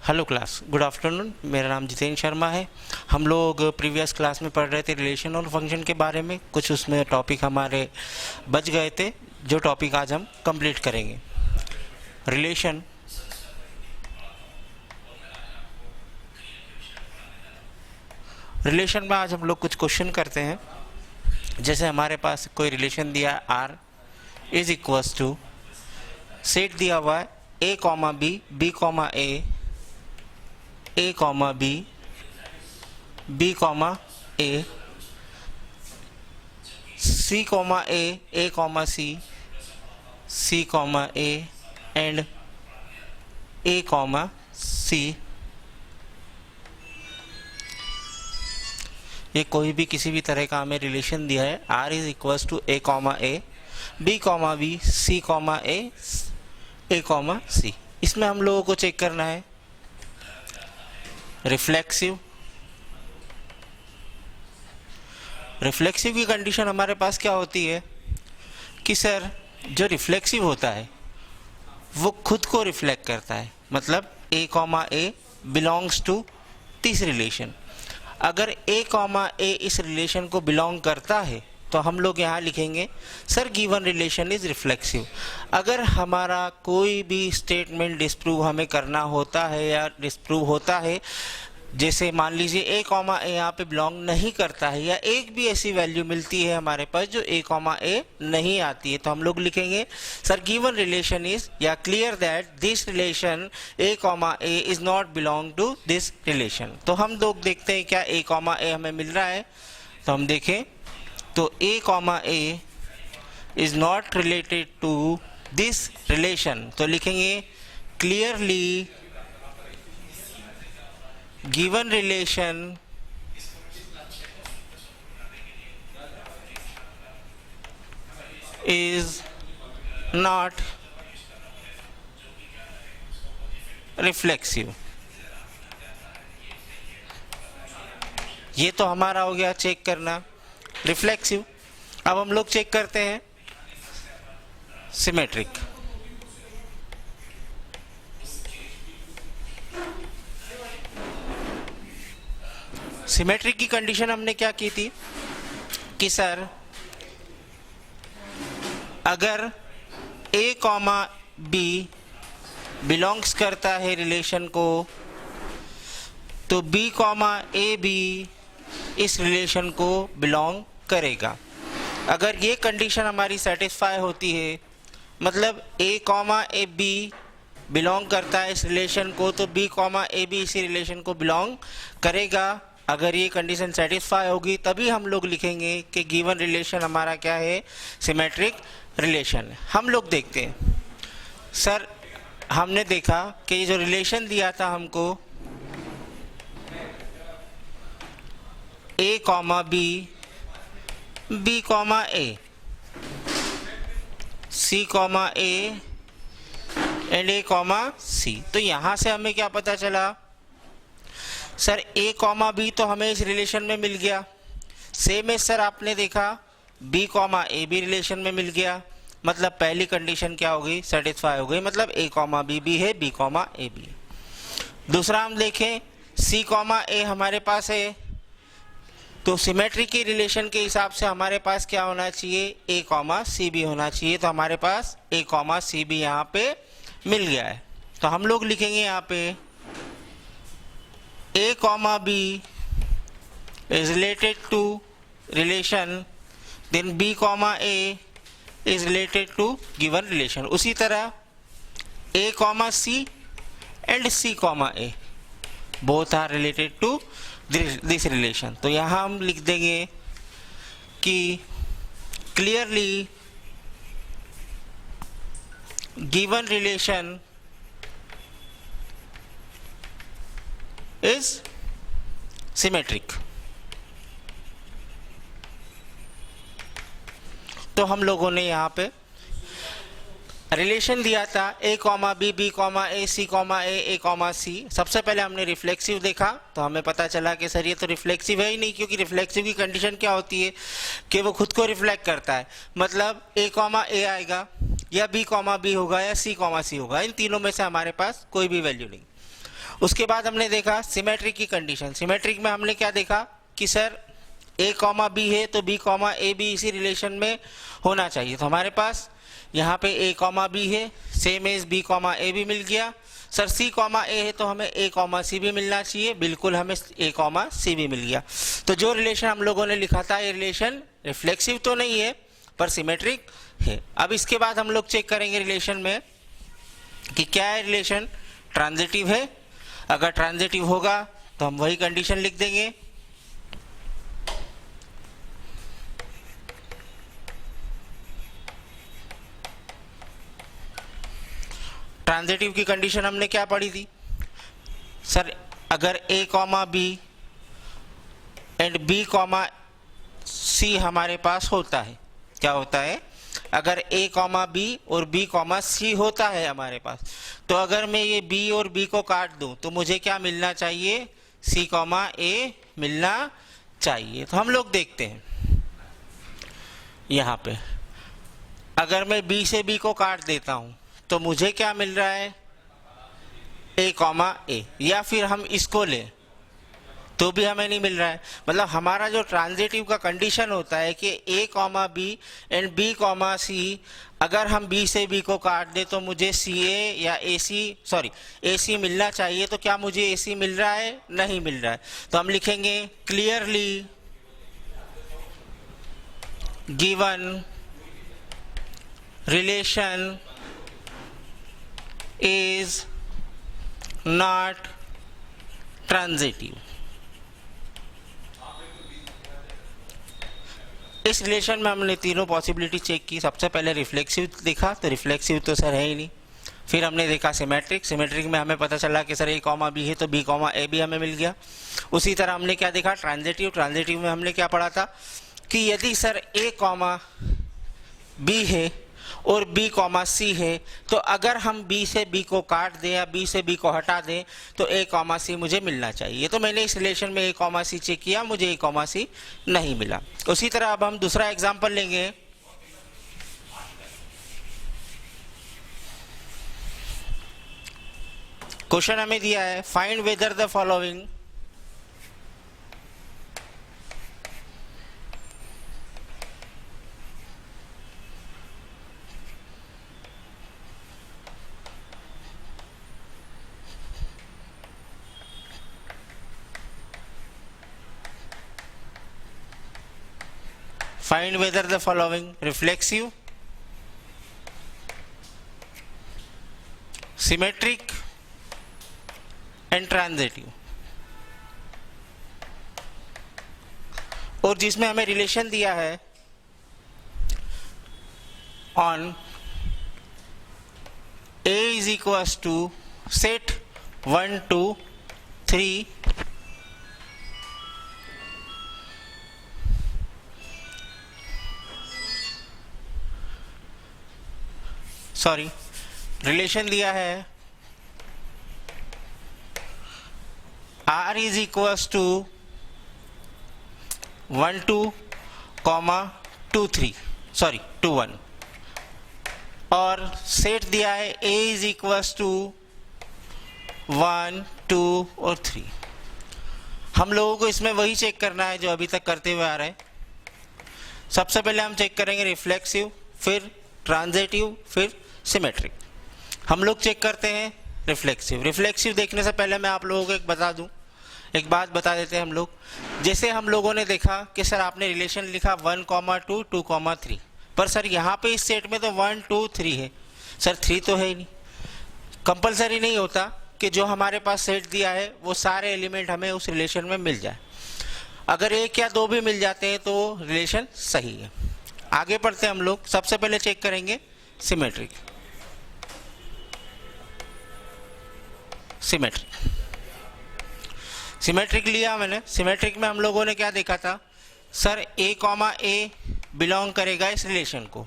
Hello class, good afternoon. मेरा नाम जितेंद्र शर्मा है। हम लोग प्रीवियस क्लास में पढ़ रहे थे रिलेशन और फंक्शन के बारे में। कुछ उसमें टॉपिक हमारे बच गए थे, जो टॉपिक आज हम कंप्लीट करेंगे। रिलेशन में आज हम लोग कुछ क्वेश्चन करते हैं। जैसे हमारे पास कोई रिलेशन दिया R is equals to, set दिया हुआ है A comma B, B comma A comma B, B comma A, C comma A comma C, C comma A and A comma C. ये कोई भी किसी भी तरह का हमें रिलेशन दिया है। R is equals to A comma A, B comma B, C comma A comma C. इसमें हम लोगों को चेक करना है रिफ्लेक्सिव की कंडीशन हमारे पास क्या होती है कि सर जो रिफ्लेक्सिव होता है वो खुद को रिफ्लेक्ट करता है। मतलब A comma A belongs to this relation. अगर ए कॉमा ए इस रिलेशन को बिलोंग करता है तो हम लोग यहाँ लिखेंगे sir given relation is reflexive. अगर हमारा कोई भी स्टेटमेंट डिस्प्रूव हमें करना होता है या डिस्प्रूव होता है, जैसे मान लीजिए ए कॉमा ए यहाँ पे बिलोंग नहीं करता है या एक भी ऐसी वैल्यू मिलती है हमारे पास जो ए कॉमा ए नहीं आती है, तो हम लोग लिखेंगे सर गिवन रिलेशन इज या clear that this relation a comma A is not belong to this relation. तो हम लोग देखते हैं क्या ए कॉमा ए हमें मिल रहा है। तो हम देखें तो A comma A is not related to this relation, तो लिखेंगे clearly given relation is not reflexive। ये तो हमारा हो गया चेक करना रिफ्लेक्सिव। अब हम लोग चेक करते हैं सिमेट्रिक। सिमेट्रिक की कंडीशन हमने क्या की थी कि सर अगर ए कॉमा बी बिलोंग्स करता है रिलेशन को, तो बी कॉमा ए बी इस रिलेशन को बिलोंग करेगा। अगर ये कंडीशन हमारी सेटिस्फाई होती है, मतलब A comma A B belong करता है इस रिलेशन को, तो बी कॉमा ए बी इसी रिलेशन को बिलोंग करेगा। अगर ये कंडीशन सेटिस्फाई होगी तभी हम लोग लिखेंगे कि गिवन रिलेशन हमारा क्या है, सिमेट्रिक रिलेशन। हम लोग देखते हैं सर, हमने देखा कि ये जो रिलेशन दिया था हमको A comma B, B comma A, C comma A and A comma C, तो यहाँ से हमें क्या पता चला सर ए कॉमा बी तो हमें इस रिलेशन में मिल गया। सेम है सर, आपने देखा बी कॉमा ए भी रिलेशन में मिल गया। मतलब पहली कंडीशन क्या हो गई, सेटिस्फाई हो गई, मतलब ए कॉमा बी भी है, बी कॉमा ए भी। दूसरा हम देखें सी कॉमा ए हमारे पास है, तो सिमेट्री के रिलेशन के हिसाब से हमारे पास क्या होना चाहिए, ए कॉमा सी भी होना चाहिए। तो हमारे पास ए कॉमा सी भी यहाँ पे मिल गया है। तो हम लोग लिखेंगे यहाँ पे A comma B is related to relation, then B comma A is related to given relation। उसी तरह A comma C and C comma A both are related to this relation। तो यहाँ हम लिख देंगे कि clearly given relation is symmetric। तो हम लोगों ने यहाँ पे रिलेशन दिया था ए comma B, B comma A, C comma A comma सी। सबसे पहले हमने रिफ्लेक्सिव देखा तो हमें पता चला कि सर ये तो रिफ्लेक्सिव है ही नहीं, क्योंकि रिफ्लेक्सिव की कंडीशन क्या होती है कि वो खुद को रिफ्लेक्ट करता है। मतलब ए कॉमा ए आएगा या बी कॉमा बी होगा या सी कॉमा सी होगा, इन तीनों में से हमारे पास कोई भी वैल्यू नहीं। उसके बाद हमने देखा सिमेट्रिक की कंडीशन। सिमेट्रिक में हमने क्या देखा कि सर a कॉमा बी है तो b कॉमा ए भी इसी रिलेशन में होना चाहिए। तो हमारे पास यहाँ पे a कॉमा बी है, सेम एज b कॉमा ए भी मिल गया। सर c कॉमा ए है तो हमें a कॉमा सी भी मिलना चाहिए, बिल्कुल हमें a कॉमा सी भी मिल गया। तो जो रिलेशन हम लोगों ने लिखा था ये रिलेशन रिफ्लेक्सिव तो नहीं है पर सिमेट्रिक है। अब इसके बाद हम लोग चेक करेंगे रिलेशन में कि क्या है रिलेशन ट्रांजिटिव है। अगर ट्रांजिटिव होगा तो हम वही कंडीशन लिख देंगे। ट्रांजिटिव की कंडीशन हमने क्या पढ़ी थी सर, अगर a comma B and b comma C हमारे पास होता है, क्या होता है, अगर a कॉमा बी और b कॉमा सी होता है हमारे पास, तो अगर मैं ये b और b को काट दूं तो मुझे क्या मिलना चाहिए, c कॉमा a मिलना चाहिए। तो हम लोग देखते हैं यहाँ पे, अगर मैं b से b को काट देता हूँ तो मुझे क्या मिल रहा है, a कॉमा ए, या फिर हम इसको लें तो भी हमें नहीं मिल रहा है। मतलब हमारा जो ट्रांजिटिव का कंडीशन होता है कि a comma B and b comma C, अगर हम b से b को काट दे तो मुझे ca या ac मिलना चाहिए। तो क्या मुझे ac मिल रहा है, नहीं मिल रहा है। तो हम लिखेंगे clearly given relation is not transitive. इस रिलेशन में हमने तीनों पॉसिबिलिटी चेक की। सबसे पहले रिफ्लेक्सिव देखा तो रिफ्लेक्सिव तो सर है ही नहीं। फिर हमने देखा सिमेट्रिक, सिमेट्रिक में हमें पता चला कि सर a कॉमा बी है तो b कॉमा ए भी हमें मिल गया। उसी तरह हमने क्या देखा ट्रांजिटिव, ट्रांजिटिव में हमने क्या पढ़ा था कि यदि सर a कॉमा बी है और b कॉमा सी है तो अगर हम b से b को काट दें या b से b को हटा दें तो a कॉमा सी मुझे मिलना चाहिए। तो मैंने इस रिलेशन में a कॉमा सी चेक किया, मुझे a कॉमा सी नहीं मिला। उसी तरह अब हम दूसरा एग्जांपल लेंगे। क्वेश्चन हमें दिया है find whether the following find whether the following reflexive, symmetric and transitive, और जिसमें हमें रिलेशन दिया है on a is equals to set 1 2 3 relation दिया है r इज इक्वल्स टू 1 2 2 3 2 1 और सेट दिया है a इज इक्वल्स टू 1 2 और 3। हम लोगों को इसमें वही चेक करना है जो अभी तक करते हुए आ रहे हैं। सबसे पहले हम चेक करेंगे रिफ्लेक्सिव, फिर ट्रांजिटिव, फिर सिमेट्रिक। हम लोग चेक करते हैं रिफ्लेक्सिव। रिफ्लेक्सिव देखने से पहले मैं आप लोगों को एक बात बता देते हैं हम लोग। जैसे हम लोगों ने देखा कि सर आपने रिलेशन लिखा 1 2 2 3, पर सर यहाँ पे इस सेट में तो 1 2 3 है, सर 3 तो है ही नहीं। कंपलसरी नहीं होता कि जो हमारे पास सेट दिया है वो सारे एलिमेंट हमें उस रिलेशन में मिल जाए। अगर एक या दो भी मिल जाते हैं तो रिलेशन सही है। आगे बढ़ते हैं हम लोग। सबसे पहले चेक करेंगे सिमेट्रिक। सिमेट्रिक लिया मैंने। सिमेट्रिक में हम लोगों ने क्या देखा था, sir a comma A belong करेगा इस रिलेशन को।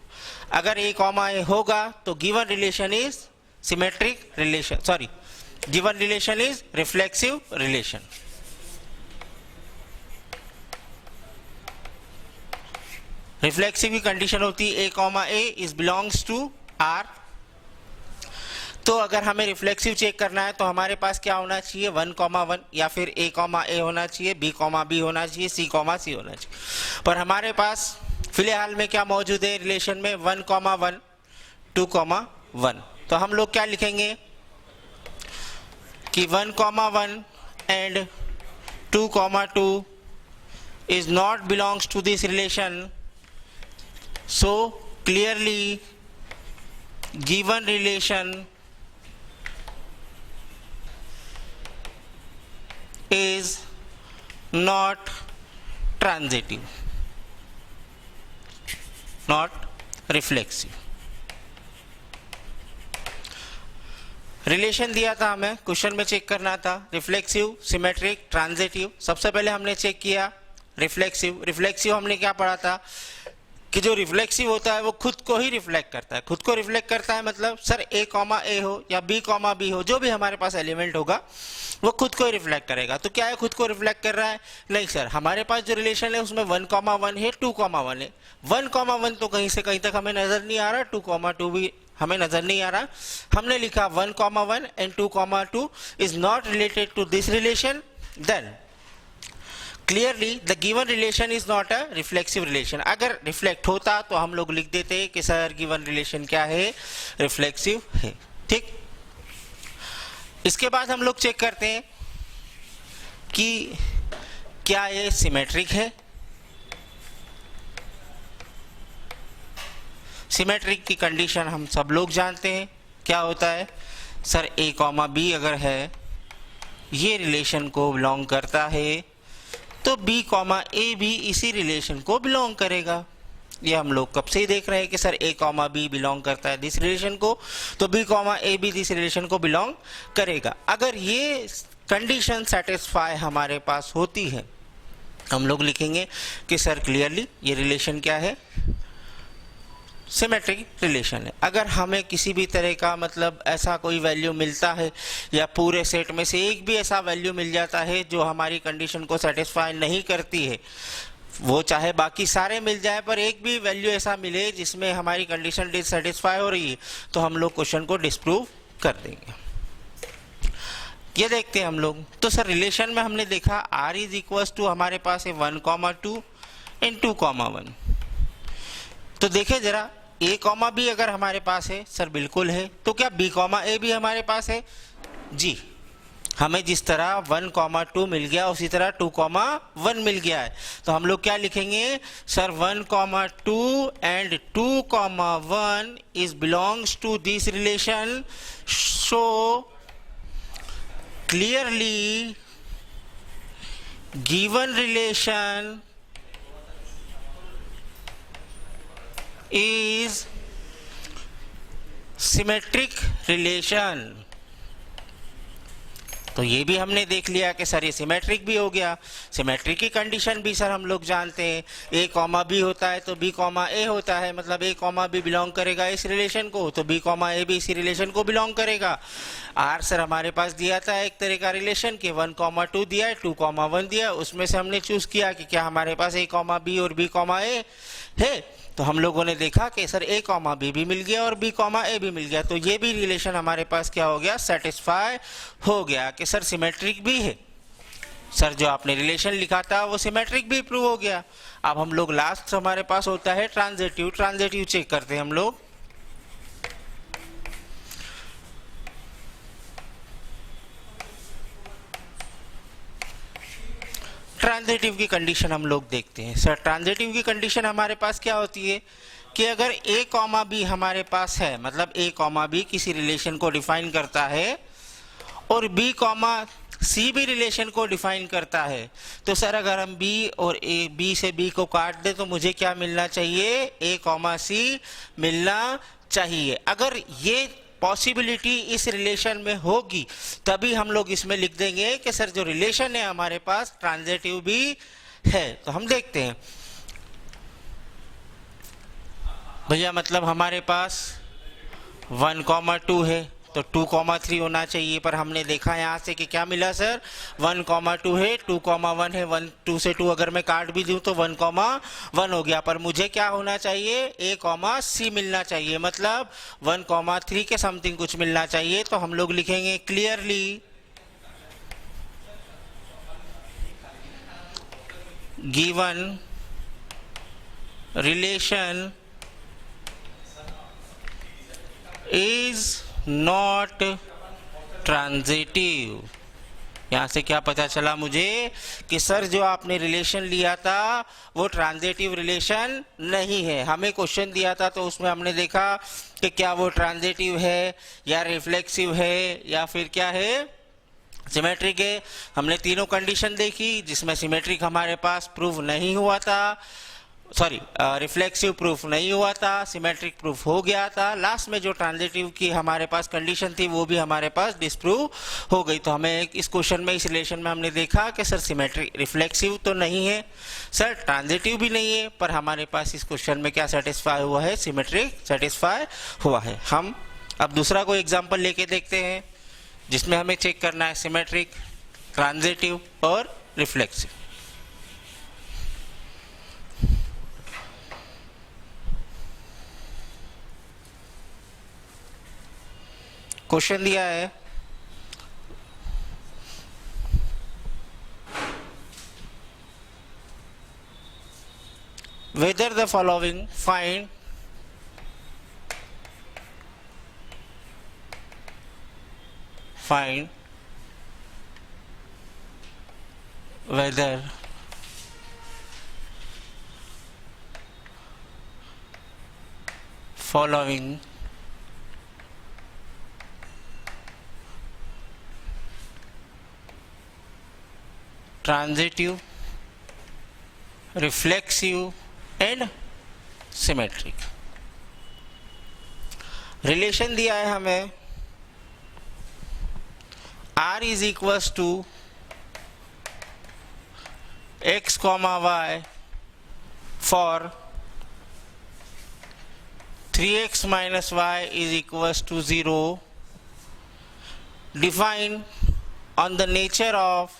अगर a कॉमा ए होगा तो given relation is symmetric relation, given relation is reflexive relation. Reflexive की कंडीशन होती है a comma A is belongs to R। तो अगर हमें रिफ्लेक्सिव चेक करना है तो हमारे पास क्या होना चाहिए, 1,1 या फिर a, होना चाहिए, b, होना चाहिए, c, होना चाहिए। पर हमारे पास फिलहाल में क्या मौजूद है रिलेशन में, 1,1, 2,1। तो हम लोग क्या लिखेंगे कि 1,1 and 2,2 is not belongs to this relation, so clearly given relation is not transitive, not reflexive। Relation दिया था हमें, क्वेश्चन में चेक करना था रिफ्लेक्सिव, सिमेट्रिक, ट्रांजिटिव। सबसे पहले हमने चेक किया रिफ्लेक्सिव। रिफ्लेक्सिव हमने क्या पढ़ा था कि जो रिफ्लेक्सिव होता है वो खुद को ही रिफ्लेक्ट करता है। खुद को रिफ्लेक्ट करता है मतलब सर a, हो या b, हो, जो भी हमारे पास एलिमेंट होगा वो खुद को ही रिफ्लेक्ट करेगा। तो क्या है, खुद को रिफ्लेक्ट कर रहा है? नहीं सर, हमारे पास जो रिलेशन है उसमें 1,1 है, 2,1 है। 1,1 तो कहीं से कहीं तक हमें नजर नहीं आ रहा, 2,2 भी हमें नजर नहीं आ रहा। हमने लिखा 1,1 and 2,2 is not related to this relation, then clearly the given relation is not a reflexive relation। अगर रिफ्लेक्ट होता तो हम लोग लिख देते कि सर गिवन रिलेशन क्या है, रिफ्लेक्सिव है। ठीक, इसके बाद हम लोग चेक करते हैं कि क्या ये सिमेट्रिक है। सिमेट्रिक की कंडीशन हम सब लोग जानते हैं, क्या होता है सर a, b अगर है, ये रिलेशन को बिलोंग करता है तो b, a भी इसी रिलेशन को बिलोंग करेगा। ये हम लोग कब से ही देख रहे हैं कि सर a, b बिलोंग करता है दिस रिलेशन को, तो b, a भी दिस रिलेशन को बिलोंग करेगा। अगर ये कंडीशन सेटिस्फाई हमारे पास होती है, हम लोग लिखेंगे कि सर क्लियरली ये रिलेशन क्या है, सिमेट्रिक रिलेशन है। अगर हमें किसी भी तरह का मतलब ऐसा कोई वैल्यू मिलता है या पूरे सेट में से एक भी ऐसा वैल्यू मिल जाता है जो हमारी कंडीशन को सेटिस्फाई नहीं करती है, वो चाहे बाकी सारे मिल जाए पर एक भी वैल्यू ऐसा मिले जिसमें हमारी कंडीशन डिससेटिस्फाई हो रही है, तो हम लोग क्वेश्चन को डिस्प्रूव कर देंगे। ये देखते हैं हम लोग। तो सर रिलेशन में हमने देखा r इज इक्वल्स टू हमारे पास है 1,2 एंड 2,1। तो देखें जरा a, b अगर हमारे पास है, सर बिल्कुल है, तो क्या b, a भी हमारे पास है? जी, हमें जिस तरह 1,2 मिल गया उसी तरह 2,1 मिल गया है। तो हम लोग क्या लिखेंगे sir 1,2 and 2,1 is belongs to this relation, so clearly given relation is symmetric relation। तो ये भी हमने देख लिया कि सर ये सिमेट्रिक भी हो गया। सिमेट्रिक की कंडीशन भी सर हम लोग जानते हैं, a, b होता है तो b, a होता है, मतलब a, b बिलोंग करेगा इस रिलेशन को, तो b, a भी इसी रिलेशन को बिलोंग करेगा। r सर हमारे पास दिया था एक तरह का रिलेशन कि 1,2 दिया है, 2,1 दिया है, उसमें से हमने चूज किया कि क्या हमारे पास a, b और b, a है। तो हम लोगों ने देखा कि सर a, b भी मिल गया और b, a भी मिल गया, तो ये भी रिलेशन हमारे पास क्या हो गया, सेटिस्फाई हो गया कि सर सिमेट्रिक भी है। सर जो आपने रिलेशन लिखा था वो सिमेट्रिक भी प्रूव हो गया। अब हम लोग लास्ट हमारे पास होता है ट्रांजिटिव। ट्रांजिटिव चेक करते हैं हम लोग। ट्रांजिटिव की कंडीशन हम लोग देखते हैं। सर ट्रांजिटिव की कंडीशन हमारे पास क्या होती है कि अगर a, b हमारे पास है, मतलब a, b किसी रिलेशन को डिफाइन करता है और b, c भी रिलेशन को डिफाइन करता है, तो सर अगर हम b और b से b को काट दे तो मुझे क्या मिलना चाहिए, a, c मिलना चाहिए। अगर ये पॉसिबिलिटी इस रिलेशन में होगी तभी हम लोग इसमें लिख देंगे कि सर जो रिलेशन है हमारे पास ट्रांजिटिव भी है। तो हम देखते हैं भैया, मतलब हमारे पास 1,2 है तो 2,3 होना चाहिए, पर हमने देखा यहाँ से कि क्या मिला सर, 1,2 है, 2,1 है, 1 2 से 2 अगर मैं काट भी दूं तो 1,1 हो गया, पर मुझे क्या होना चाहिए, A,C मिलना चाहिए, मतलब 1,3 के समथिंग कुछ मिलना चाहिए। तो हम लोग लिखेंगे clearly given relation is not transitive. यहाँ से क्या पता चला मुझे कि सर जो आपने रिलेशन लिया था वो ट्रांजिटिव रिलेशन नहीं है। हमें क्वेश्चन दिया था तो उसमें हमने देखा कि क्या वो ट्रांजिटिव है या रिफ्लेक्सिव है या फिर क्या है, सिमेट्रिक है। हमने तीनों कंडीशन देखी जिसमें सिमेट्रिक हमारे पास प्रूव नहीं हुआ था, सॉरी रिफ्लेक्सिव प्रूफ नहीं हुआ था, सिमेट्रिक प्रूफ हो गया था। लास्ट में जो ट्रांजिटिव की हमारे पास कंडीशन थी वो भी हमारे पास डिस्प्रूव हो गई। तो हमें इस क्वेश्चन में, इस रिलेशन में हमने देखा कि सर सिमेट्रिक रिफ्लेक्सिव तो नहीं है, सर ट्रांजिटिव भी नहीं है, पर हमारे पास इस क्वेश्चन में क्या सेटिस्फाई हुआ है, सिमेट्रिक सेटिस्फाई हुआ है। हम अब दूसरा कोई एग्जाम्पल लेके देखते हैं जिसमें हमें चेक करना है सिमेट्रिक, ट्रांजिटिव और रिफ्लेक्सिव। क्वेश्चन दिया है whether the following find whether following transitive, reflexive and symmetric. Relation दिया है हमें R is equals to x, y for 3x minus y is equals to 0, define on the nature of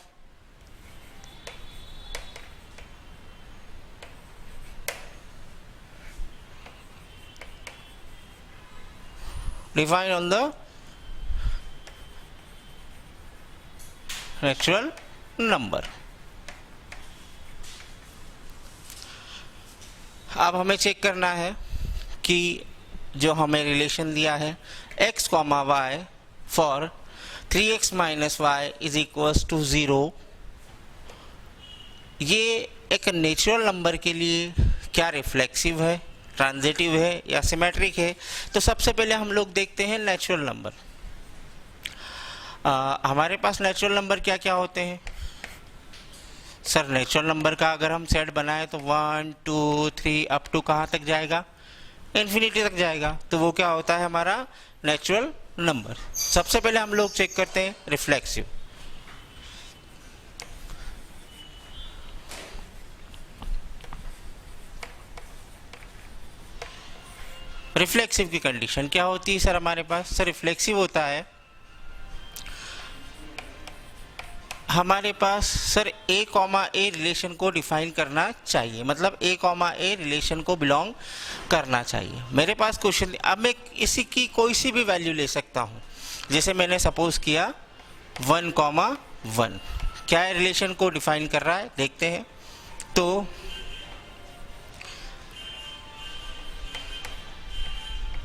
define on the natural number। अब हमें check करना है कि जो हमें रिलेशन दिया है x, y for 3x minus y is equals to 0, ये एक नेचुरल नंबर के लिए क्या रिफ्लेक्सिव है, ट्रांजिटिव है या सिमेट्रिक है। तो सबसे पहले हम लोग देखते हैं नेचुरल नंबर। हमारे पास नेचुरल नंबर क्या क्या होते हैं सर? नेचुरल नंबर का अगर हम सेट बनाए तो 1 2 3 अप टू कहाँ तक जाएगा, इन्फिनिटी तक जाएगा। तो वो क्या होता है हमारा नेचुरल नंबर। सबसे पहले हम लोग चेक करते हैं रिफ्लेक्सिव। रिफ्लेक्सिव की कंडीशन क्या होती है सर हमारे पास? सर रिफ्लेक्सिव होता है हमारे पास सर A, A रिलेशन को डिफाइन करना चाहिए, मतलब A, A रिलेशन को बिलोंग करना चाहिए। मेरे पास क्वेश्चन, अब मैं इसी की कोई सी भी वैल्यू ले सकता हूँ, जैसे मैंने सपोज किया 1, 1 क्या है रिलेशन को डिफाइन कर रहा है, देखते हैं। तो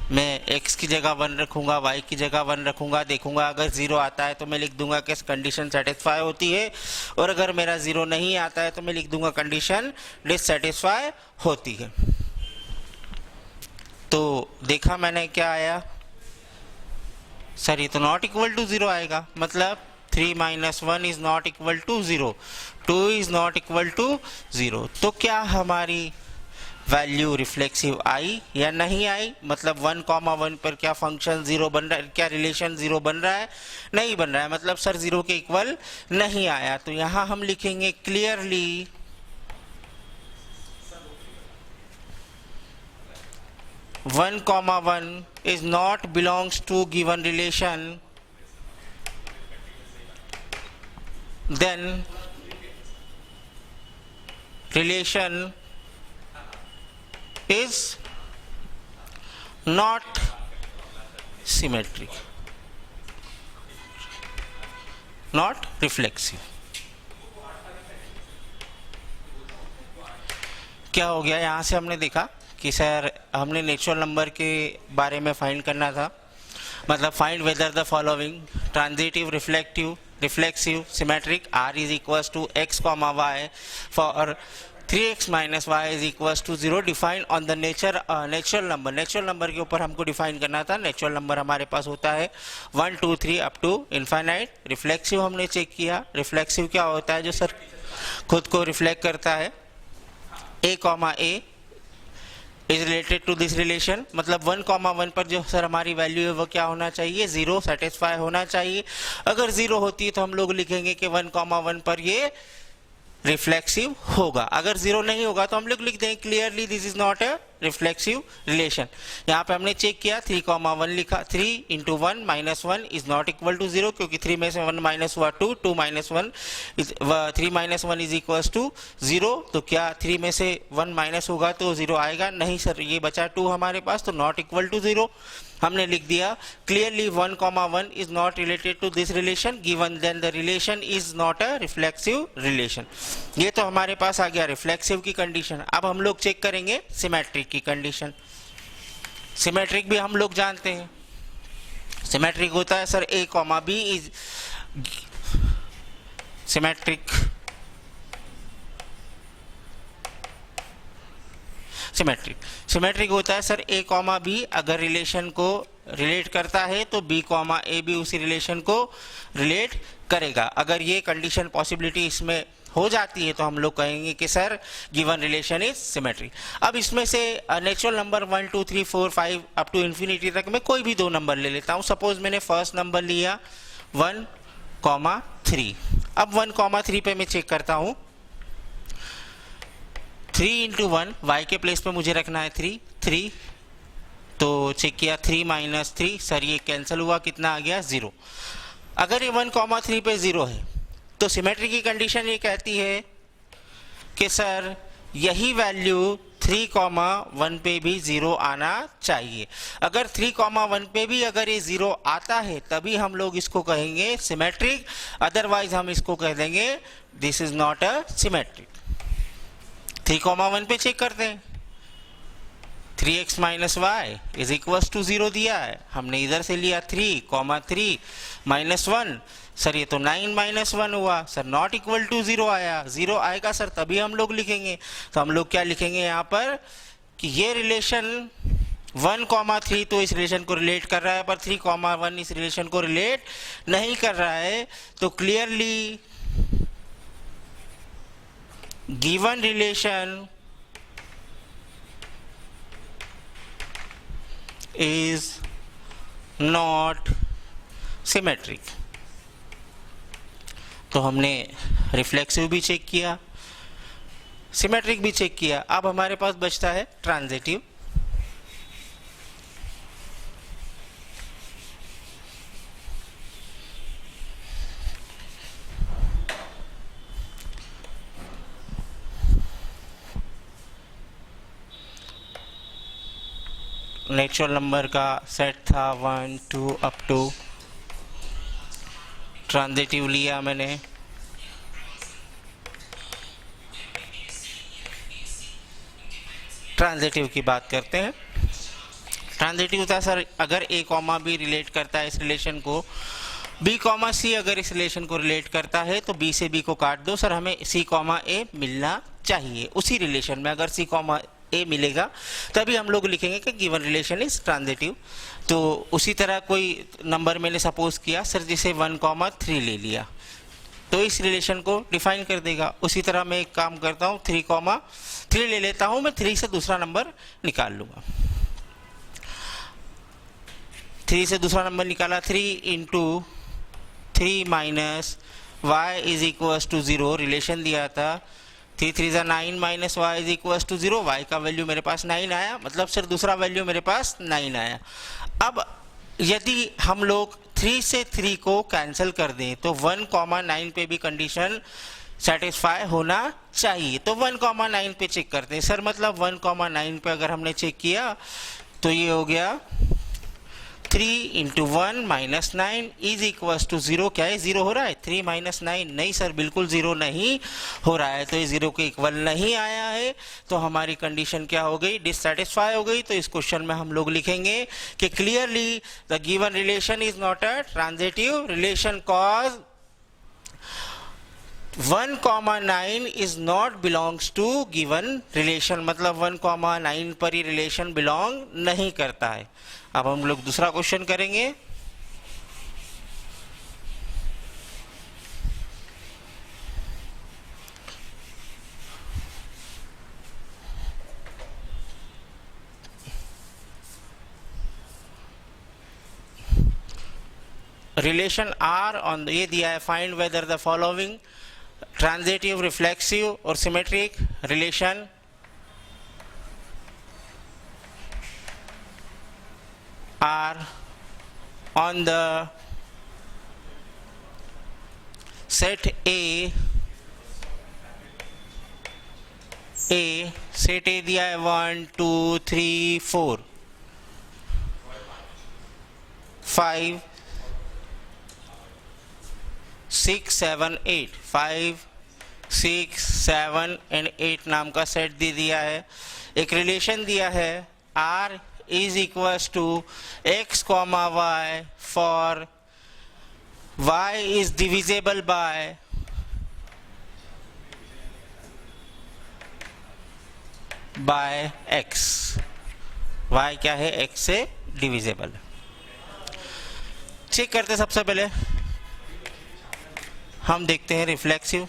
मैं x की जगह 1 रखूंगा, y की जगह 1 रखूंगा, देखूंगा अगर 0 आता है तो मैं लिख दूंगा कि कंडीशन सेटिस्फाई होती है, और अगर मेरा 0 नहीं आता है तो मैं लिख दूंगा कंडीशन डिससेटिस्फाई होती है। तो देखा मैंने क्या आया सर, ये तो नॉट इक्वल टू 0 आएगा, मतलब 3 - 1 is not equal to 0, 2 is not equal to 0। तो क्या हमारी वैल्यू रिफ्लेक्सिव आई या नहीं आई? मतलब 1, 1 पर क्या फंक्शन 0 बन रहा है, क्या रिलेशन 0 बन रहा है? नहीं बन रहा है, मतलब सर 0 के इक्वल नहीं आया। तो यहां हम लिखेंगे clearly 1 comma 1 is not belongs to given relation, then relation is not symmetric, not reflexive. क्या हो गया? यहाँ से हमने देखा कि सर हमने नेचुरल नंबर के बारे में फाइंड करना था, मतलब find whether the following transitive, reflective, reflexive, symmetric r is equals to x comma y for 3x minus y is equals to 0 define on the natural number. Natural number के ऊपर हमको define करना था. Natural number हमारे पास होता है 1 2 3 up to infinite. Reflexive हमने चेक किया. रिफ्लेक्सिव क्या होता है? जो सर खुद को रिफ्लेक्ट करता है. a comma a is related to this relation, मतलब 1 कॉमा 1 पर जो सर हमारी वैल्यू है वो क्या होना चाहिए? 0 सेटिस्फाई होना चाहिए. अगर 0 होती है तो हम लोग लिखेंगे कि 1 कॉमा 1 पर ये रिफ्लेक्सिव होगा. अगर 0 नहीं होगा तो हम लोग लिख देंगे clearly this is not a reflexive relation. यहाँ पे हमने चेक किया 3 कॉमा 1 लिखा. 3 into 1 minus 1 is not equal to 0, क्योंकि 3 में से 1 माइनस हुआ 2, 2 minus 1 3 minus 1 is equal to 0. तो क्या 3 में से 1 माइनस होगा तो 0 आएगा? नहीं सर, ये बचा 2 हमारे पास, तो नॉट इक्वल टू 0. हमने लिख दिया clearly 1 comma 1 is not related to this relation, given then the relation is not a reflexive relation. ये तो हमारे पास आ गया रिफ्लेक्सिव की कंडीशन. अब हम लोग चेक करेंगे सिमेट्रिक की कंडीशन. सिमेट्रिक भी हम लोग जानते हैं. सिमेट्रिक होता है sir a comma b is symmetric. Symmetric होता है सर a कॉमा b अगर रिलेशन को रिलेट करता है तो b कॉमा a भी उसी रिलेशन को रिलेट करेगा. अगर ये कंडीशन पॉसिबिलिटी इसमें हो जाती है तो हम लोग कहेंगे कि sir given relation is symmetric. अब इसमें से natural number 1 2 3 4 5 up to infinity तक मैं कोई भी 2 नंबर ले लेता हूँ. सपोज मैंने फर्स्ट नंबर लिया 1 कॉमा 3. अब 1 कॉमा 3 पे मैं चेक करता हूँ. 3 इंटू 1 y के प्लेस पे मुझे रखना है 3. तो चेक किया 3 माइनस 3, सर ये कैंसिल हुआ, कितना आ गया? 0. अगर ये 1 कॉमा 3 पे 0 है तो सिमेट्री की कंडीशन ये कहती है कि सर यही वैल्यू 3 कॉमा 1 पे भी 0 आना चाहिए. अगर 3 कॉमा 1 पे भी अगर ये 0 आता है तभी हम लोग इसको कहेंगे सिमेट्रिक, अदरवाइज हम इसको कह देंगे this is not a symmetric. 3 comma 1 पे चेक करते हैं. 3x minus y is equal to 0 दिया है. हमने इधर से लिया 3 कॉमा 3 माइनस 1, सर ये तो 9 माइनस 1 हुआ, सर नॉट इक्वल टू 0 आया. 0 आएगा सर तभी हम लोग लिखेंगे. तो हम लोग क्या लिखेंगे यहाँ पर कि ये रिलेशन 1 कॉमा 3 तो इस रिलेशन को रिलेट कर रहा है, पर 3 कॉमा 1 इस रिलेशन को रिलेट नहीं कर रहा है. तो clearly given relation is not symmetric. तो हमने रिफ्लेक्सिव भी चेक किया, सिमेट्रिक भी चेक किया. अब हमारे पास बचता है ट्रांजिटिव. नेचुरल नंबर का सेट था 1 2 अप टू. ट्रांजिटिव लिया मैंने. ट्रांजिटिव की बात करते हैं. ट्रांजिटिव था सर अगर a कॉमा b रिलेट करता है इस रिलेशन को, b कॉमा c अगर इस रिलेशन को रिलेट करता है तो b से b को काट दो. सर हमें c कॉमा a मिलना चाहिए उसी रिलेशन में. अगर c कॉमा a मिलेगा तभी हम लोग लिखेंगे कि गिवन रिलेशन इज ट्रांजिटिव. तो उसी तरह कोई नंबर मैंने सपोज किया सर जिसे 1 कॉमा 3 ले लिया तो इस रिलेशन को डिफाइन कर देगा. उसी तरह मैं एक काम करता हूँ 3 कॉमा 3 ले लेता हूँ. मैं 3 से दूसरा नंबर निकाल लूँगा. 3 से दूसरा नंबर निकाला. 3 into 3 minus y is equal to 0 relation दिया था 3 3 ज़ा 9 minus y is equal to 0। Y का वैल्यू मेरे पास 9 आया, मतलब सिर्फ दूसरा वैल्यू मेरे पास 9 आया। अब यदि हम लोग 3 से 3 को कैंसिल कर दें तो 1,9 पे भी कंडीशन सेटिस्फाई होना चाहिए। तो 1,9 पे चेक करते हैं। सर मतलब 1,9 पे अगर हमने चेक किया तो ये हो गया 3 into 1 minus 9 is equal to 0। क्या है 0 हो रहा है? 3 माइनस 9 नहीं सर, बिल्कुल 0 नहीं हो रहा है, तो ये 0 के इक्वल नहीं आया है। तो हमारी कंडीशन क्या हो गई? डिससेटिस्फाई हो गई। तो इस क्वेश्चन में हम लोग लिखेंगे कि clearly the given relation is not a transitive relation cause 1,9 is not belongs to given relation, मतलब 1,9 पर ही रिलेशन बिलोंग नहीं करता है। अब हम लोग दूसरा क्वेश्चन करेंगे। रिलेशन आर ऑन ये दिया है, find whether the following transitive, reflexive और symmetric relation are on the set A set A दिया है 1 2 3 4 5 6 7 8 5 6 7 एंड 8 नाम का सेट दे दिया है। एक रिलेशन दिया है R is equals to x comma y for y is divisible by x। y क्या है? x से डिविजिबल। चेक करते सबसे पहले हम देखते हैं रिफ्लेक्सिव।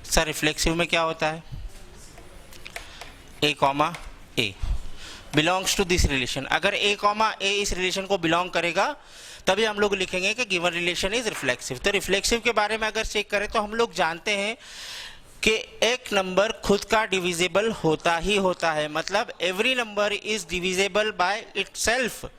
सर रिफ्लेक्सिव में क्या होता है? A comma A belongs to this relation. अगर A कॉमा ए इस रिलेशन को बिलोंग करेगा तभी हम लोग लिखेंगे कि गिवन रिलेशन इज रिफ्लेक्सिव। तो रिफ्लेक्सिव के बारे में अगर चेक करें तो हम लोग जानते हैं कि एक नंबर खुद का डिविजिबल होता ही होता है, मतलब every number is divisible by itself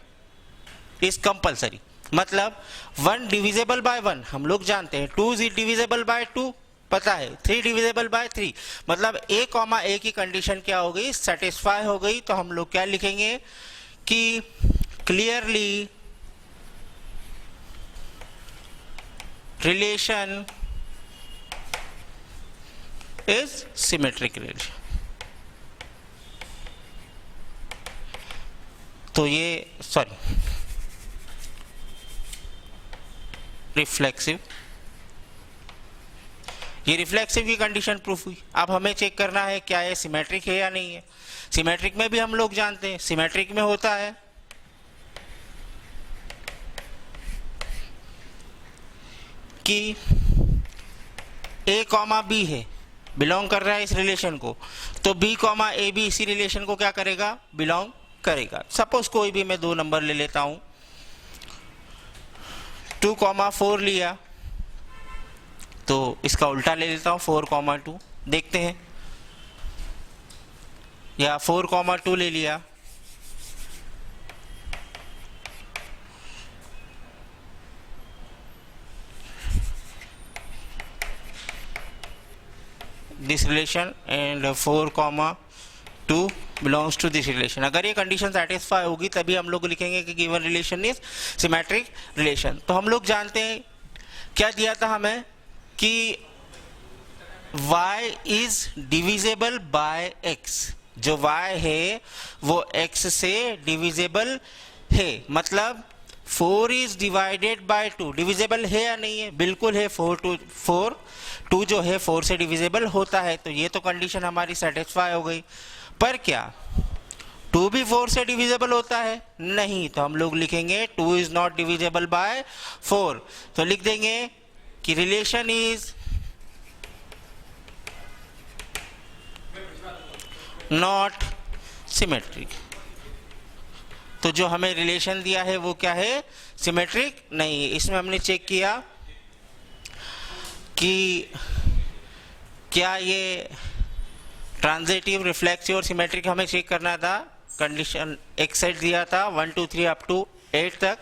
is compulsory. मतलब 1 डिविजिबल बाय 1 हम लोग जानते हैं, 2 इज डिविजिबल बाय 2 पता है, 3 डिविजिबल बाय 3, मतलब A कॉमा ए की कंडीशन क्या हो गई? सेटिस्फाई हो गई। तो हम लोग क्या लिखेंगे कि clearly relation is symmetric relation. तो ये रिफ्लेक्सिव, ये रिफ्लेक्सिव की कंडीशन प्रूफ हुई। अब हमें चेक करना है क्या ये सिमेट्रिक है या नहीं है। सिमेट्रिक में भी हम लोग जानते हैं, सिमेट्रिक में होता है कि A कॉमा बी है, बिलोंग कर रहा है इस रिलेशन को, तो B कॉमा ए भी इसी रिलेशन को क्या करेगा? बिलोंग करेगा। सपोज कोई भी मैं 2 नंबर ले लेता हूं, 2,4 लिया तो इसका उल्टा ले लेता हूँ 4,2, देखते हैं, या 4,2 ले लिया, this relation and 4,2 belongs to this relation. अगर ये कंडीशन सेटिस्फाई होगी तभी हम लोग लिखेंगे कि given relation is symmetric relation. तो हम लोग जानते हैं क्या दिया था हमें कि y is divisible by x, जो y है वो x से डिविजिबल है, मतलब 4 इज डिवाइडेड बाय 2 डिविजिबल है या नहीं है? बिल्कुल है। 2 जो है 4 से डिविजिबल होता है, तो ये तो कंडीशन हमारी सेटिस्फाई हो गई। पर क्या 2 भी 4 से डिविजिबल होता है? नहीं। तो हम लोग लिखेंगे 2 इज नॉट डिविजिबल बाय 4। तो लिख देंगे कि रिलेशन इज नॉट सिमेट्रिक। तो जो हमें रिलेशन दिया है वो क्या है? सिमेट्रिक नहीं है। इसमें हमने चेक किया कि क्या ये ट्रांजिटिव, रिफ्लेक्सिव और सिमेट्रिक हमें चेक करना था। कंडीशन एक सेट दिया था 1 2 3 अप टू 8 तक।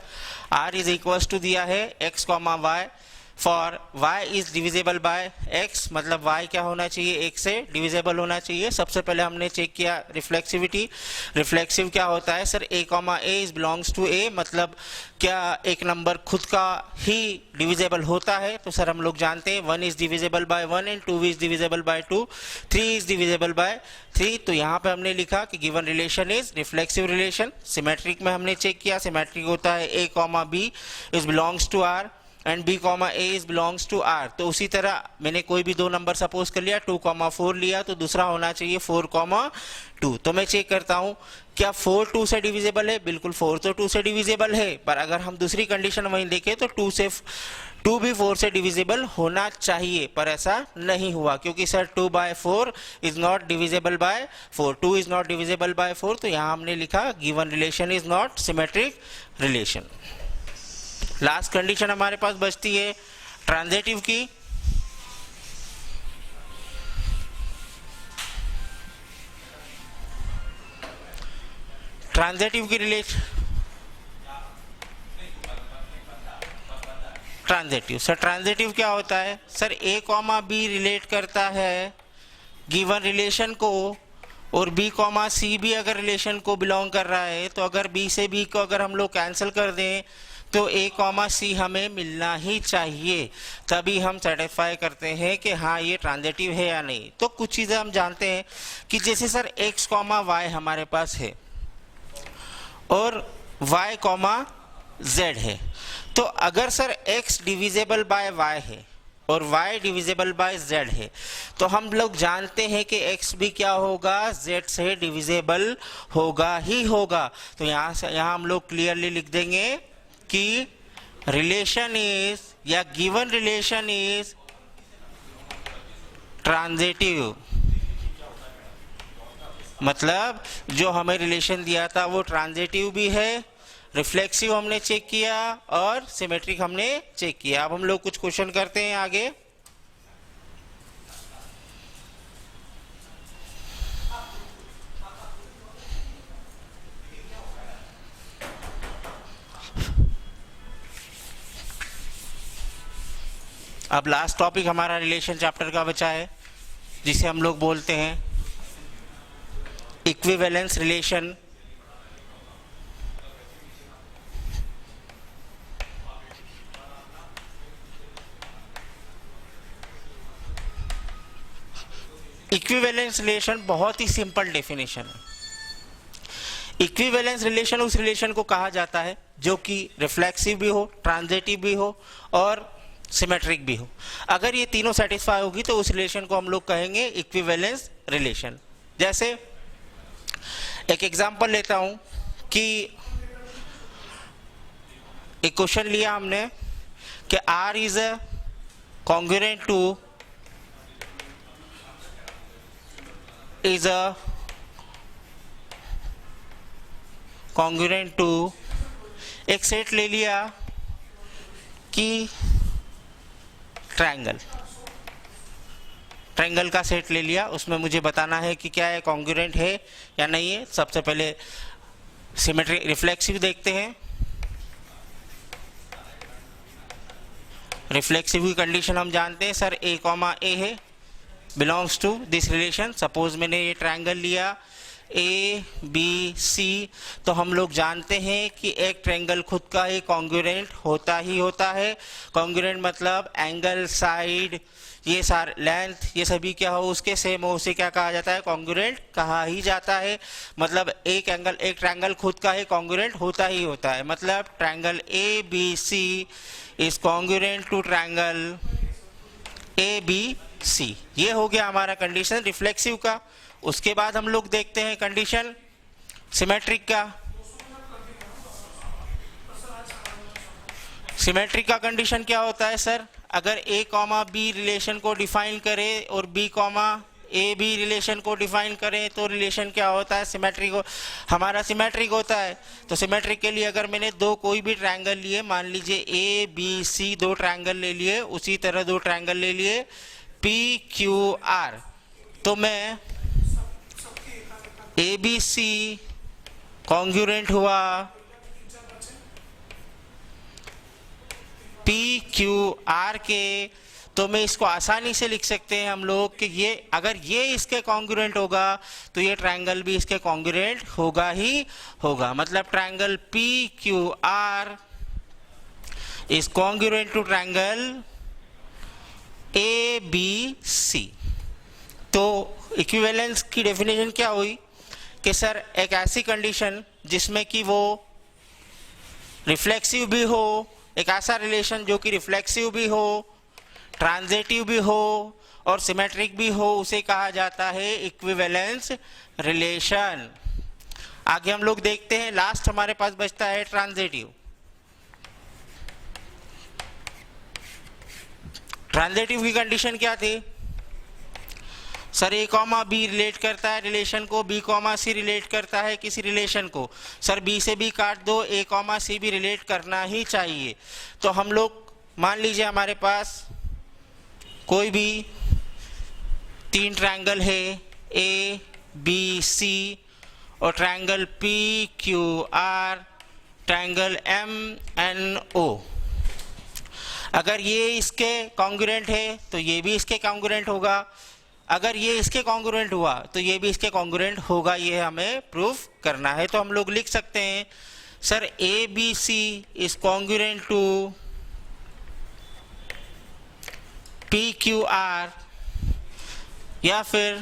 R इज इक्वल्स टू दिया है x comma y for y is divisible by x, मतलब y क्या होना चाहिए, x से डिविजिबल होना चाहिए। सबसे पहले हमने चेक किया रिफ्लेक्सिविटी। रिफ्लेक्सिव क्या होता है sir, a comma a is belongs to a, मतलब क्या एक नंबर खुद का ही डिविजिबल होता है। तो सर हम लोग जानते हैं 1 is divisible by 1 and 2 is divisible by 2, 3 is divisible by 3। तो यहाँ पे हमने लिखा कि given relation is reflexive relation. Symmetric में हमने चेक किया, सिमेट्रिक होता है a comma b is belongs to r and b comma a is belongs to r। तो उसी तरह मैंने कोई भी दो नंबर सपोज कर लिया, 2 कॉमा 4 लिया, तो दूसरा होना चाहिए 4 कॉमा 2। तो मैं चेक करता हूँ क्या 4 2 से डिविजिबल है, बिल्कुल 4 तो 2 से डिविजिबल है, पर अगर हम दूसरी कंडीशन वहीं देखें तो 2 भी 4 से डिविजिबल होना चाहिए, पर ऐसा नहीं हुआ क्योंकि sir 2 by 4 is not divisible by 4, 2 is not divisible by 4। तो यहाँ हमने लिखा given relation is not symmetric relation. Last condition हमारे पास बचती है ट्रांजिटिव की। ट्रांजिटिव की रिलेशन, ट्रांजिटिव सर, ट्रांजिटिव क्या होता है sir, a comma b relate करता है गिवन रिलेशन को, और b कॉमा c भी अगर रिलेशन को बिलोंग कर रहा है, तो अगर b से b को अगर हम लोग कैंसिल कर दें तो a कॉमा c हमें मिलना ही चाहिए, तभी हम सेटिस्फाई करते हैं कि हाँ ये ट्रांजिटिव है या नहीं। तो कुछ चीज़ें हम जानते हैं कि जैसे सर x कॉमा y हमारे पास है और y कॉमा z है, तो अगर sir x divisible by y है और y डिविजिबल बाय z है, तो हम लोग जानते हैं कि x भी क्या होगा, z से डिविजिबल होगा ही होगा। तो यहाँ हम लोग क्लियरली लिख देंगे कि रिलेशन इज या गिवन रिलेशन इज ट्रांजिटिव, मतलब जो हमें रिलेशन दिया था वो ट्रांजिटिव भी है, रिफ्लेक्सिव हमने चेक किया और सिमेट्रिक हमने चेक किया। अब हम लोग कुछ क्वेश्चन करते हैं आगे। अब लास्ट टॉपिक हमारा रिलेशन चैप्टर का बचा है, जिसे हम लोग बोलते हैं इक्विवेलेंस रिलेशन। इक्विवेलेंस रिलेशन बहुत ही सिंपल डेफिनेशन है। इक्विवेलेंस रिलेशन उस रिलेशन को कहा जाता है जो कि रिफ्लेक्सिव भी हो, ट्रांजिटिव भी हो और सिमेट्रिक भी हो। अगर ये तीनों सेटिस्फाई होगी तो उस रिलेशन को हम लोग कहेंगे इक्विवेलेंस रिलेशन। जैसे एक एग्जांपल लेता हूं कि एक क्वेश्चन लिया हमने कि R is a congruent to एक सेट ले लिया कि ट्रायंगल का सेट ले लिया, उसमें मुझे बताना है कि क्या है, कॉन्ग्रुएंट है या नहीं है। सबसे पहले सिमेट्रिक रिफ्लेक्सिव देखते हैं। रिफ्लेक्सिव की कंडीशन हम जानते हैं सर a कॉमा a है, belongs to this relation. Suppose मैंने ये ट्रायंगल लिया ए बी सी, तो हम लोग जानते हैं कि एक ट्रायंगल खुद का ही कॉन्ग्रुएंट होता ही होता है। कॉन्ग्रुएंट मतलब एंगल, साइड, ये सारे लेंथ, ये सभी क्या हो उसके सेम हो, उसे क्या कहा जाता है, कॉन्ग्रुएंट कहा ही जाता है। मतलब एक ट्रायंगल खुद का ही कॉन्ग्रुएंट होता ही होता है। मतलब triangle A B C is congruent to triangle A B C. ये हो गया हमारा कंडीशन रिफ्लेक्सिव का। उसके बाद हम लोग देखते हैं कंडीशन सिमेट्रिक का। सिमेट्रिक का कंडीशन क्या होता है सर, अगर a कॉमा बी रिलेशन को डिफाइन करे और b comma A B relation को डिफाइन करें तो रिलेशन क्या होता है, सिमेट्रिक हमारा सिमेट्रिक होता है। तो सिमेट्रिक के लिए अगर मैंने दो कोई भी ट्रायंगल लिए, मान लीजिए ए बी सी दो ट्रायंगल ले लिए, उसी तरह दो ट्रायंगल ले लिए पी क्यू आर, तो मैं ए बी सी कॉन्ग्रुएंट हुआ पी क्यू आर के, तो मैं इसको आसानी से लिख सकते हैं हम लोग कि ये अगर ये इसके कॉन्ग्रुएंट होगा तो ये ट्रायंगल भी इसके कॉन्ग्रुएंट होगा ही होगा। मतलब triangle P Q R is congruent to triangle A B C. तो इक्विवेलेंस की डेफिनेशन क्या हुई कि सर एक ऐसी कंडीशन जिसमें कि वो रिफ्लेक्सिव भी हो, एक ऐसा रिलेशन जो कि रिफ्लेक्सिव भी हो, ट्रांजिटिव भी हो और सिमेट्रिक भी हो, उसे कहा जाता है इक्विवेलेंस रिलेशन। आगे हम लोग देखते हैं, लास्ट हमारे पास बचता है ट्रांजिटिव। ट्रांजिटिव की कंडीशन क्या थी, sir A comma B relate करता है रिलेशन को, बी कॉमा सी रिलेट करता है किसी रिलेशन को, सर बी से बी काट दो, ए कॉमा सी भी रिलेट करना ही चाहिए। तो हम लोग मान लीजिए हमारे पास कोई भी तीन ट्रायंगल है ए बी सी और triangle P Q R, triangle M N O. अगर ये इसके कॉन्ग्रुएंट है तो ये भी इसके कॉन्ग्रुएंट होगा, अगर ये इसके कॉन्ग्रुएंट हुआ तो ये भी इसके कॉन्ग्रुएंट होगा, ये हमें प्रूफ करना है। तो हम लोग लिख सकते हैं sir A B C is congruent to P Q R, या फिर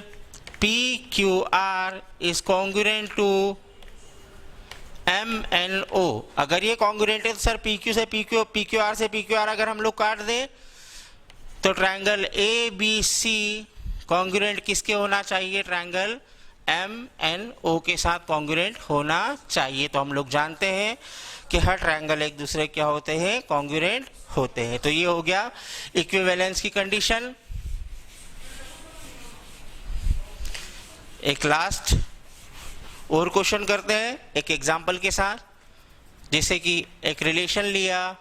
P Q R is congruent to M N O. अगर ये कॉन्ग्रुएंट है तो सर पी क्यू से पी क्यू आर से पी क्यू आर अगर हम लोग काट दें तो triangle A B C congruent किसके होना चाहिए, ट्रायंगल एम एन ओ के साथ कॉन्ग्रुएंट होना चाहिए। तो हम लोग जानते हैं कि हर ट्रायंगल एक दूसरे क्या होते हैं, कॉन्ग्रुएंट होते हैं। तो ये हो गया इक्विवेलेंस की कंडीशन। एक लास्ट और क्वेश्चन करते हैं एक एग्जांपल के साथ, जैसे कि एक रिलेशन लिया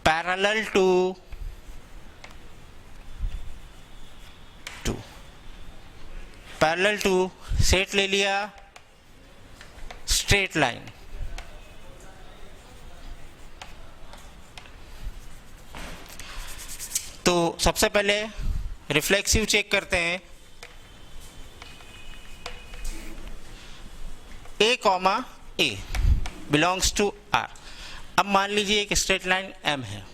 पैरेलल टू सेट ले लिया स्ट्रेट लाइन। तो सबसे पहले रिफ्लेक्सिव चेक करते हैं, A comma A belongs to R. अब मान लीजिए एक स्ट्रेट लाइन एम है,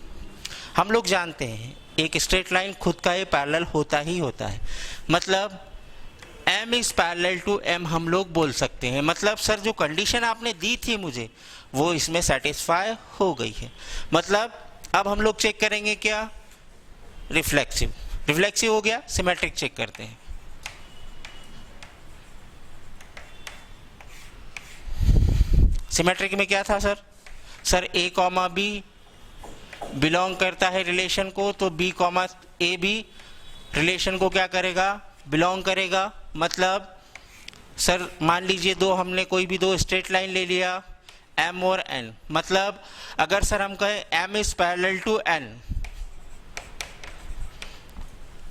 हम लोग जानते हैं एक स्ट्रेट लाइन खुद का ये पैरेलल होता ही होता है, मतलब m is parallel to m हम लोग बोल सकते हैं। मतलब सर जो कंडीशन आपने दी थी मुझे वो इसमें सेटिस्फाई हो गई है। मतलब अब हम लोग चेक करेंगे क्या, रिफ्लेक्सिव हो गया, सिमेट्रिक चेक करते हैं। सिमेट्रिक में क्या था sir A comma B belong करता है रिलेशन को, तो B comma A B relation को क्या करेगा, बिलोंग करेगा। मतलब सर मान लीजिए हमने कोई भी दो स्ट्रेट लाइन ले लिया m और n, मतलब अगर सर हम कहें m is parallel to n,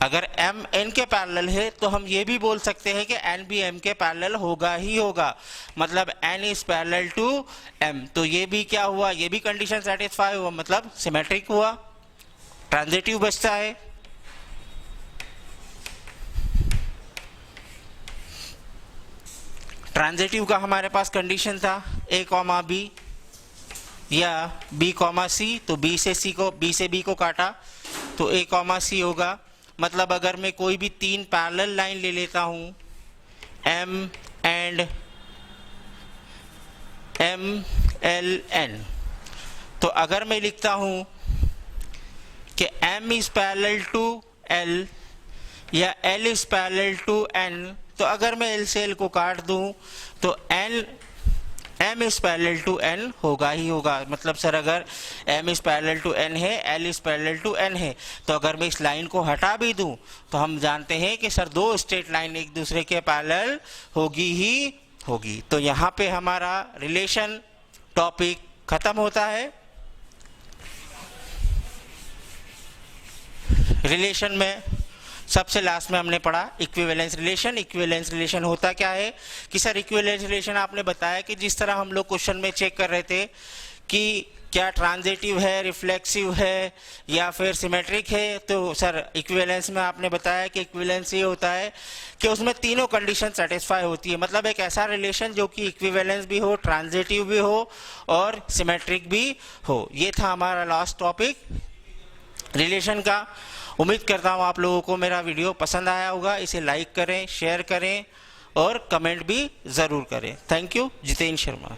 अगर m n के पैरेलल है तो हम ये भी बोल सकते हैं कि n भी m के पैरेलल होगा ही होगा, मतलब n is parallel to m। तो ये भी क्या हुआ, ये भी कंडीशन सेटिस्फाई हुआ, मतलब सिमेट्रिक हुआ। ट्रांजिटिव बचता है, ट्रांजिटिव का हमारे पास कंडीशन था ए कॉमा बी या बी कॉमा सी, तो बी से बी को काटा तो ए कॉमा सी होगा। मतलब अगर मैं कोई भी तीन पैरेलल लाइन ले लेता हूँ M and M L N, तो अगर मैं लिखता हूँ कि m is parallel to l या l is parallel to n, तो अगर मैं l से l को काट दूं तो n m is parallel to n होगा ही होगा। मतलब सर अगर m is parallel to n है, l is parallel to n है, तो अगर मैं इस लाइन को हटा भी दूं तो हम जानते हैं कि सर दो स्ट्रेट लाइन एक दूसरे के पैरेलल होगी ही होगी। तो यहाँ पे हमारा रिलेशन टॉपिक खत्म होता है। रिलेशन में सबसे लास्ट में हमने पढ़ा इक्विवेलेंस रिलेशन। इक्विवेलेंस रिलेशन होता क्या है कि सर इक्विवेलेंस रिलेशन आपने बताया कि जिस तरह हम लोग क्वेश्चन में चेक कर रहे थे कि क्या ट्रांजिटिव है, रिफ्लेक्सिव है या फिर सिमेट्रिक है, तो सर इक्विवेलेंस में आपने बताया कि इक्विवेलेंस ये होता है कि उसमें तीनों कंडीशन सेटिस्फाई होती है। मतलब एक ऐसा रिलेशन जो कि इक्विवेलेंस भी हो, ट्रांजिटिव भी हो और सिमेट्रिक भी हो। ये था हमारा लास्ट टॉपिक रिलेशन का। उम्मीद करता हूँ आप लोगों को मेरा वीडियो पसंद आया होगा। इसे लाइक करें, शेयर करें और कमेंट भी ज़रूर करें। Thank you. जितेंद्र शर्मा।